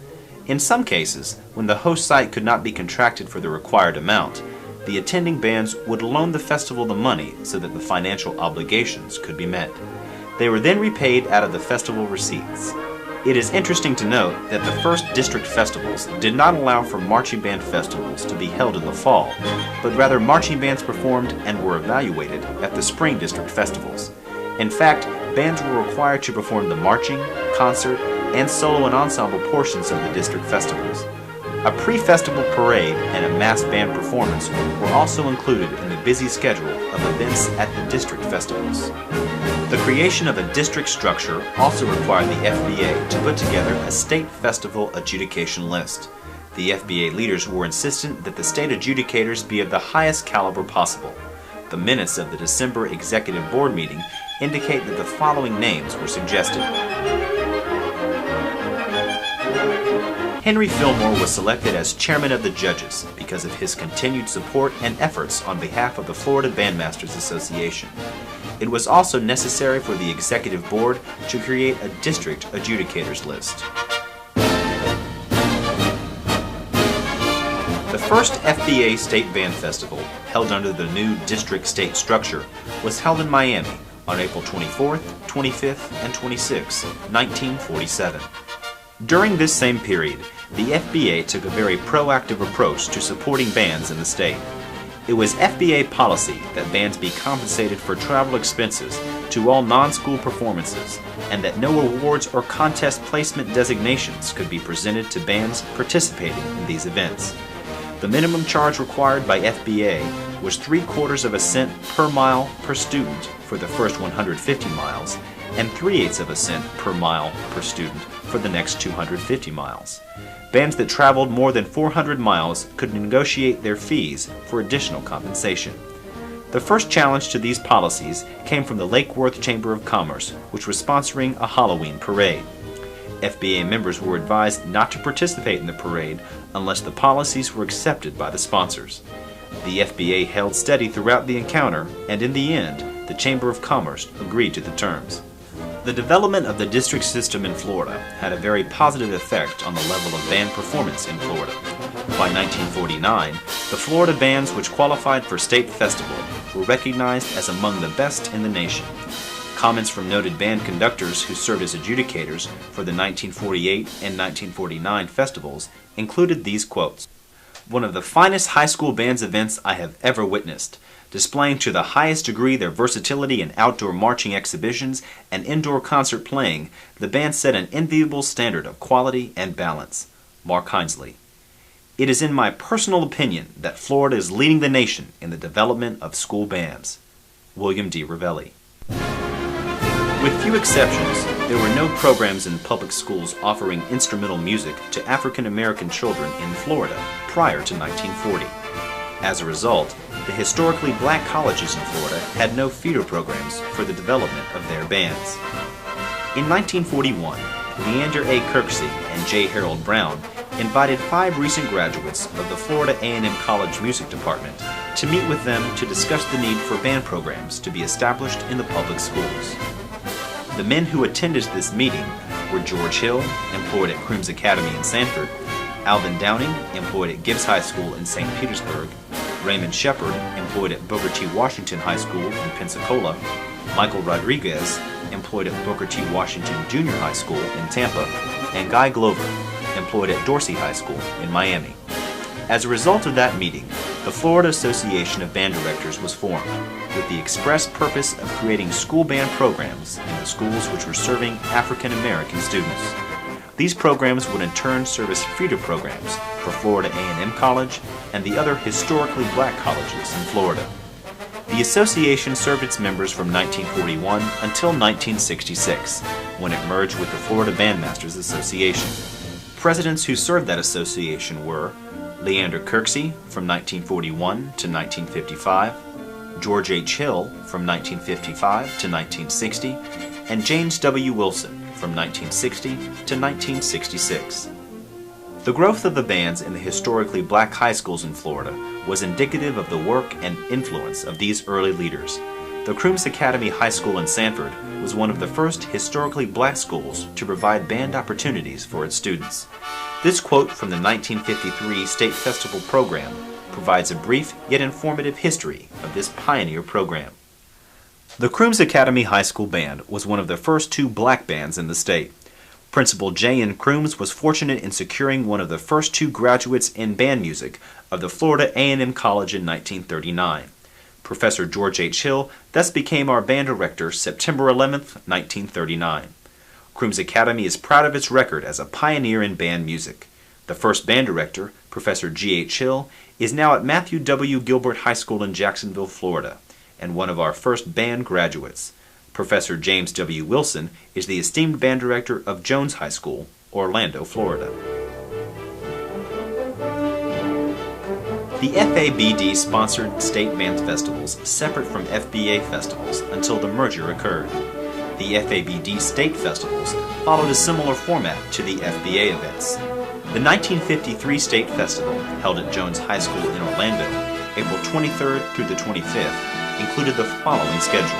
In some cases, when the host site could not be contracted for the required amount, the attending bands would loan the festival the money so that the financial obligations could be met. They were then repaid out of the festival receipts. It is interesting to note that the first district festivals did not allow for marching band festivals to be held in the fall, but rather marching bands performed and were evaluated at the spring district festivals. In fact, bands were required to perform the marching, concert, and solo and ensemble portions of the district festivals. A pre-festival parade and a mass band performance were also included in the busy schedule of events at the district festivals. The creation of a district structure also required the FBA to put together a state festival adjudication list. The FBA leaders were insistent that the state adjudicators be of the highest caliber possible. The minutes of the December Executive Board meeting indicate that the following names were suggested. Henry Fillmore was selected as chairman of the judges because of his continued support and efforts on behalf of the Florida Bandmasters Association. It was also necessary for the executive board to create a district adjudicators list. The first FBA State Band Festival, held under the new district state structure, was held in Miami on April 24th, 25th, and 26th, 1947. During this same period, the FBA took a very proactive approach to supporting bands in the state. It was FBA policy that bands be compensated for travel expenses to all non-school performances, and that no awards or contest placement designations could be presented to bands participating in these events. The minimum charge required by FBA was 3/4 cent per mile per student for the first 150 miles, and 3/8 cent per mile per student for the next 250 miles. Bands that traveled more than 400 miles could negotiate their fees for additional compensation. The first challenge to these policies came from the Lake Worth Chamber of Commerce, which was sponsoring a Halloween parade. FBA members were advised not to participate in the parade unless the policies were accepted by the sponsors. The FBA held steady throughout the encounter, and in the end, the Chamber of Commerce agreed to the terms. The development of the district system in Florida had a very positive effect on the level of band performance in Florida. By 1949, the Florida bands which qualified for state festival were recognized as among the best in the nation. Comments from noted band conductors who served as adjudicators for the 1948 and 1949 festivals included these quotes. one of the finest high school bands events I have ever witnessed, displaying to the highest degree their versatility in outdoor marching exhibitions and indoor concert playing. The band set an enviable standard of quality and balance. Mark Hinesley. It is in my personal opinion that Florida is leading the nation in the development of school bands. William D. Ravelli. With few exceptions, there were no programs in public schools offering instrumental music to African American children in Florida prior to 1940. As a result, the historically black colleges in Florida had no feeder programs for the development of their bands. In 1941, Leander A. Kirksey and J. Harold Brown invited 5 recent graduates of the Florida A&M College Music Department to meet with them to discuss the need for band programs to be established in the public schools. The men who attended this meeting were George Hill, employed at Crooms Academy in Sanford, Alvin Downing, employed at Gibbs High School in St. Petersburg, Raymond Shepard, employed at Booker T. Washington High School in Pensacola, Michael Rodriguez, employed at Booker T. Washington Junior High School in Tampa, and Guy Glover, employed at Dorsey High School in Miami. As a result of that meeting, the Florida Association of Band Directors was formed, with the express purpose of creating school band programs in the schools which were serving African American students. These programs would in turn serve as feeder programs for Florida A&M College and the other historically black colleges in Florida. The association served its members from 1941 until 1966, when it merged with the Florida Bandmasters Association. Presidents who served that association were Leander Kirksey from 1941 to 1955, George H. Hill from 1955 to 1960, and James W. Wilson from 1960 to 1966. The growth of the bands in the historically black high schools in Florida was indicative of the work and influence of these early leaders. The Crooms Academy High School in Sanford was one of the first historically black schools to provide band opportunities for its students. This quote from the 1953 State Festival program provides a brief yet informative history of this pioneer program. The Crooms Academy High School Band was one of the first 2 black bands in the state. Principal J.N. Crooms was fortunate in securing one of the first 2 graduates in band music of the Florida A&M College in 1939. Professor George H. Hill thus became our band director September 11, 1939. Crooms Academy is proud of its record as a pioneer in band music. The first band director, Professor G. H. Hill, is now at Matthew W. Gilbert High School in Jacksonville, Florida, and one of our first band graduates. Professor James W. Wilson is the esteemed band director of Jones High School, Orlando, Florida. The FABD sponsored state band festivals separate from FBA festivals until the merger occurred. The FABD state festivals followed a similar format to the FBA events. The 1953 State Festival, held at Jones High School in Orlando, April 23rd through the 25th, included the following schedule.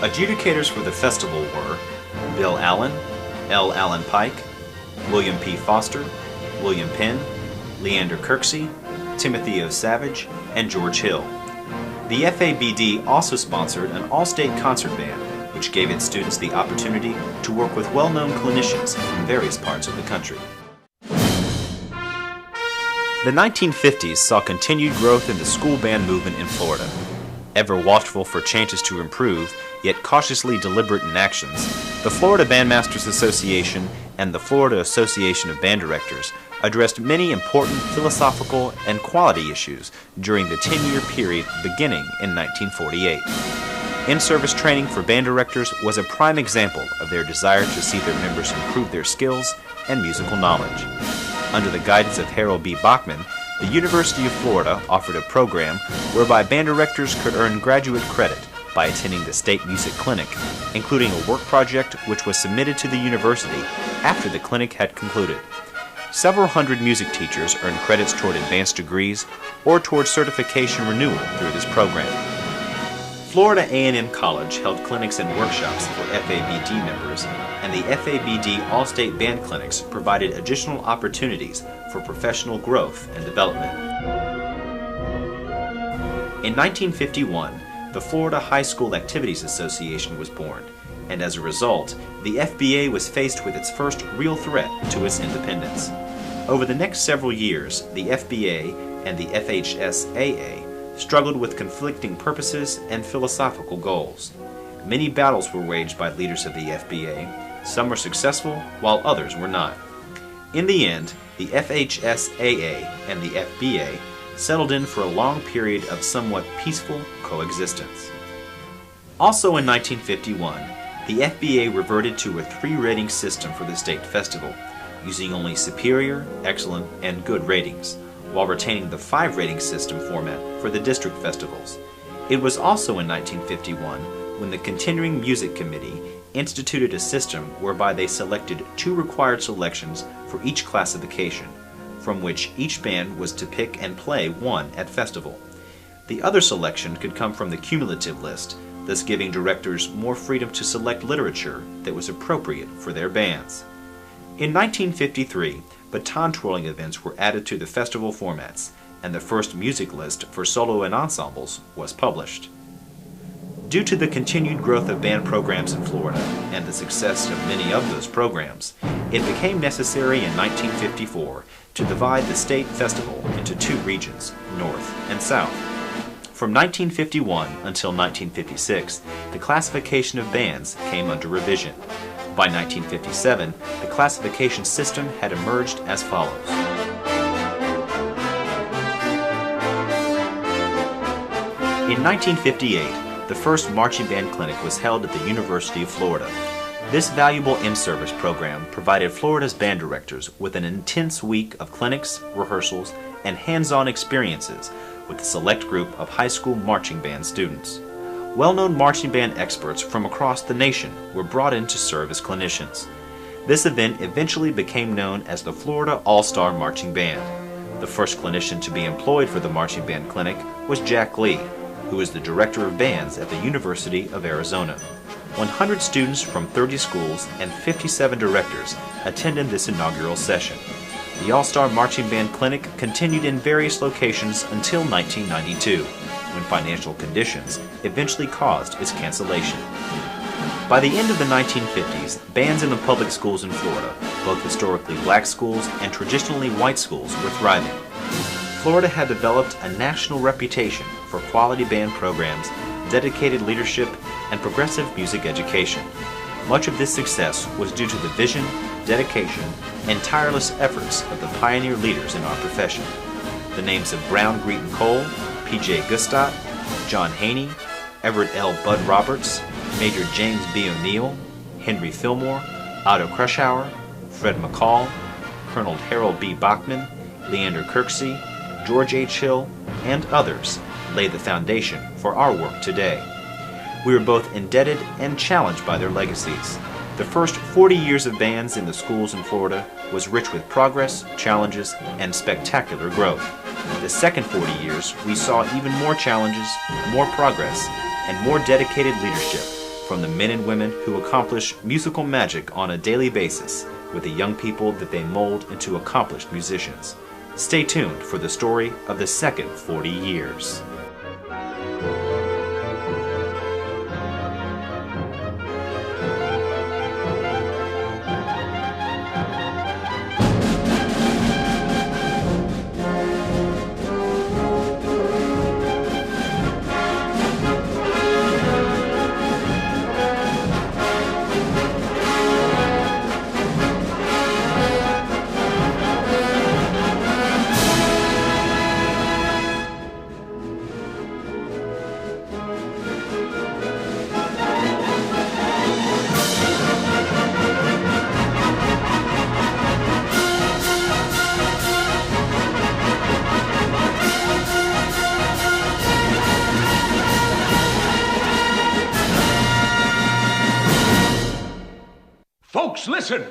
Adjudicators for the festival were Bill Allen, L. Allen Pike, William P. Foster, William Penn, Leander Kirksey, Timothy O. Savage, and George Hill. The FABD also sponsored an all-state concert band, which gave its students the opportunity to work with well-known clinicians from various parts of the country. The 1950s saw continued growth in the school band movement in Florida. Ever watchful for changes to improve, yet cautiously deliberate in actions, the Florida Bandmasters Association and the Florida Association of Band Directors addressed many important philosophical and quality issues during the 10-year period beginning in 1948. In-service training for band directors was a prime example of their desire to see their members improve their skills and musical knowledge. Under the guidance of Harold B. Bachman, the University of Florida offered a program whereby band directors could earn graduate credit by attending the State Music Clinic, including a work project which was submitted to the university after the clinic had concluded. Several hundred music teachers earned credits toward advanced degrees or toward certification renewal through this program. Florida A&M College held clinics and workshops for FABD members, and the FABD All-State Band Clinics provided additional opportunities for professional growth and development. In 1951, the Florida High School Activities Association was born, and as a result, the FBA was faced with its first real threat to its independence. Over the next several years, the FBA and the FHSAA struggled with conflicting purposes and philosophical goals. Many battles were waged by leaders of the FBA. Some were successful, while others were not. In the end, the FHSAA and the FBA settled in for a long period of somewhat peaceful coexistence. Also in 1951, the FBA reverted to a 3-rating system for the state festival, using only superior, excellent, and good ratings, while retaining the 5-rating system format for the district festivals. It was also in 1951 when the Continuing Music Committee instituted a system whereby they selected 2 required selections for each classification, from which each band was to pick and play one at festival. The other selection could come from the cumulative list, thus giving directors more freedom to select literature that was appropriate for their bands. In 1953, baton twirling events were added to the festival formats, and the first music list for solo and ensembles was published. Due to the continued growth of band programs in Florida and the success of many of those programs, it became necessary in 1954 to divide the state festival into 2 regions, North and South. From 1951 until 1956, the classification of bands came under revision. By 1957, the classification system had emerged as follows. In 1958, the first marching band clinic was held at the University of Florida. This valuable in-service program provided Florida's band directors with an intense week of clinics, rehearsals, and hands-on experiences with a select group of high school marching band students. Well-known marching band experts from across the nation were brought in to serve as clinicians. This event eventually became known as the Florida All-Star Marching Band. The first clinician to be employed for the marching band clinic was Jack Lee, who is the director of bands at the University of Arizona. 100 students from 30 schools and 57 directors attended this inaugural session. The All-Star Marching Band Clinic continued in various locations until 1992, when financial conditions eventually caused its cancellation. By the end of the 1950s, bands in the public schools in Florida, both historically black schools and traditionally white schools, were thriving. Florida had developed a national reputation for quality band programs, dedicated leadership, and progressive music education. Much of this success was due to the vision, dedication, and tireless efforts of the pioneer leaders in our profession. The names of Brown Greeton Cole, P.J. Gustott, John Haney, Everett L. Bud Roberts, Major James B. O'Neill, Henry Fillmore, Otto Krushauer, Fred McCall, Colonel Harold B. Bachman, Leander Kirksey, George H. Hill, and others laid the foundation for our work today. We were both indebted and challenged by their legacies. The first 40 years of bands in the schools in Florida was rich with progress, challenges, and spectacular growth. The second 40 years, we saw even more challenges, more progress, and more dedicated leadership from the men and women who accomplish musical magic on a daily basis with the young people that they mold into accomplished musicians. Stay tuned for the story of the second 40 years. Folks, listen!